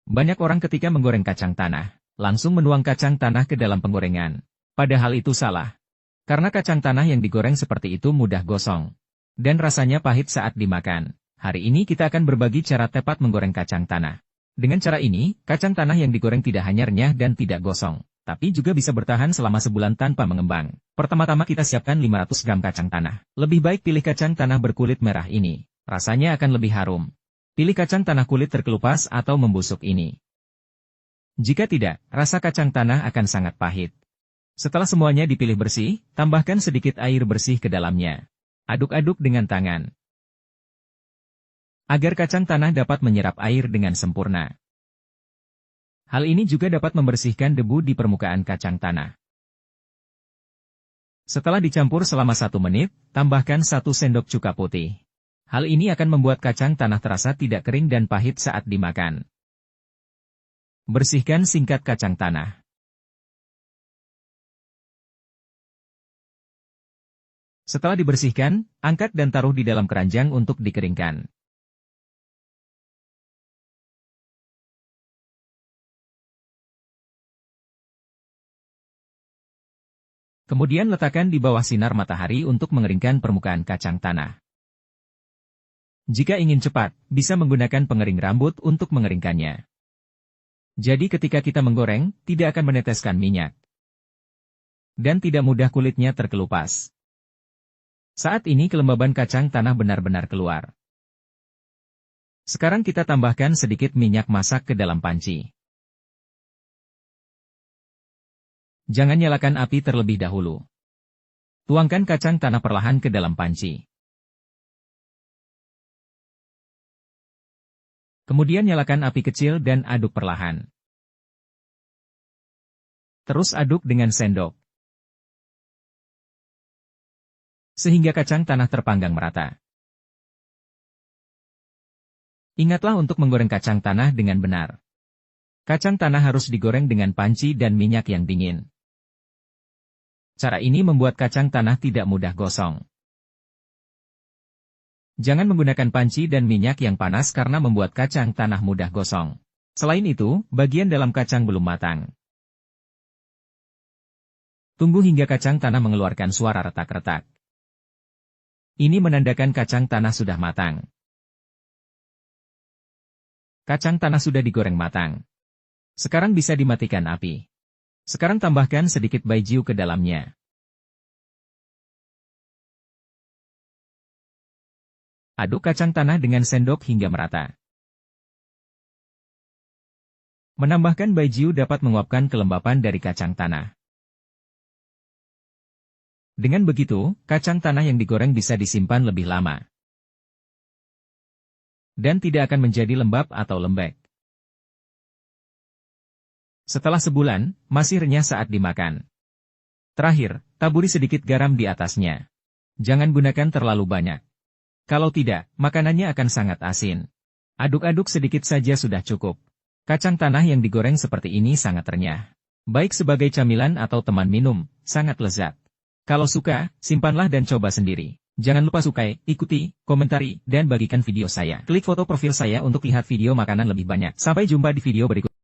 Banyak orang ketika menggoreng kacang tanah, langsung menuang kacang tanah ke dalam penggorengan. Padahal itu salah. Karena kacang tanah yang digoreng seperti itu mudah gosong. Dan rasanya pahit saat dimakan. Hari ini kita akan berbagi cara tepat menggoreng kacang tanah. Dengan cara ini, kacang tanah yang digoreng tidak hanya renyah dan tidak gosong, tapi juga bisa bertahan selama sebulan tanpa mengembang. Pertama-tama kita siapkan 500 gram kacang tanah. Lebih baik pilih kacang tanah berkulit merah ini. Rasanya akan lebih harum. Pilih kacang tanah kulit terkelupas atau membusuk ini. Jika tidak, rasa kacang tanah akan sangat pahit. Setelah semuanya dipilih bersih, tambahkan sedikit air bersih ke dalamnya. Aduk-aduk dengan tangan. Agar kacang tanah dapat menyerap air dengan sempurna. Hal ini juga dapat membersihkan debu di permukaan kacang tanah. Setelah dicampur selama 1 menit, tambahkan 1 sendok cuka putih. Hal ini akan membuat kacang tanah terasa tidak kering dan pahit saat dimakan. Bersihkan singkat kacang tanah. Setelah dibersihkan, angkat dan taruh di dalam keranjang untuk dikeringkan. Kemudian letakkan di bawah sinar matahari untuk mengeringkan permukaan kacang tanah. Jika ingin cepat, bisa menggunakan pengering rambut untuk mengeringkannya. Jadi ketika kita menggoreng, tidak akan meneteskan minyak. Dan tidak mudah kulitnya terkelupas. Saat ini kelembaban kacang tanah benar-benar keluar. Sekarang kita tambahkan sedikit minyak masak ke dalam panci. Jangan nyalakan api terlebih dahulu. Tuangkan kacang tanah perlahan ke dalam panci. Kemudian nyalakan api kecil dan aduk perlahan. Terus aduk dengan sendok. Sehingga kacang tanah terpanggang merata. Ingatlah untuk menggoreng kacang tanah dengan benar. Kacang tanah harus digoreng dengan panci dan minyak yang dingin. Cara ini membuat kacang tanah tidak mudah gosong. Jangan menggunakan panci dan minyak yang panas karena membuat kacang tanah mudah gosong. Selain itu, bagian dalam kacang belum matang. Tunggu hingga kacang tanah mengeluarkan suara retak-retak. Ini menandakan kacang tanah sudah matang. Kacang tanah sudah digoreng matang. Sekarang bisa dimatikan api. Sekarang tambahkan sedikit baijiu ke dalamnya. Aduk kacang tanah dengan sendok hingga merata. Menambahkan baijiu dapat menguapkan kelembapan dari kacang tanah. Dengan begitu, kacang tanah yang digoreng bisa disimpan lebih lama. Dan tidak akan menjadi lembab atau lembek. Setelah sebulan, masih renyah saat dimakan. Terakhir, taburi sedikit garam di atasnya. Jangan gunakan terlalu banyak. Kalau tidak, makanannya akan sangat asin. Aduk-aduk sedikit saja sudah cukup. Kacang tanah yang digoreng seperti ini sangat renyah. Baik sebagai camilan atau teman minum, sangat lezat. Kalau suka, simpanlah dan coba sendiri. Jangan lupa sukai, ikuti, komentari, dan bagikan video saya. Klik foto profil saya untuk lihat video makanan lebih banyak. Sampai jumpa di video berikutnya.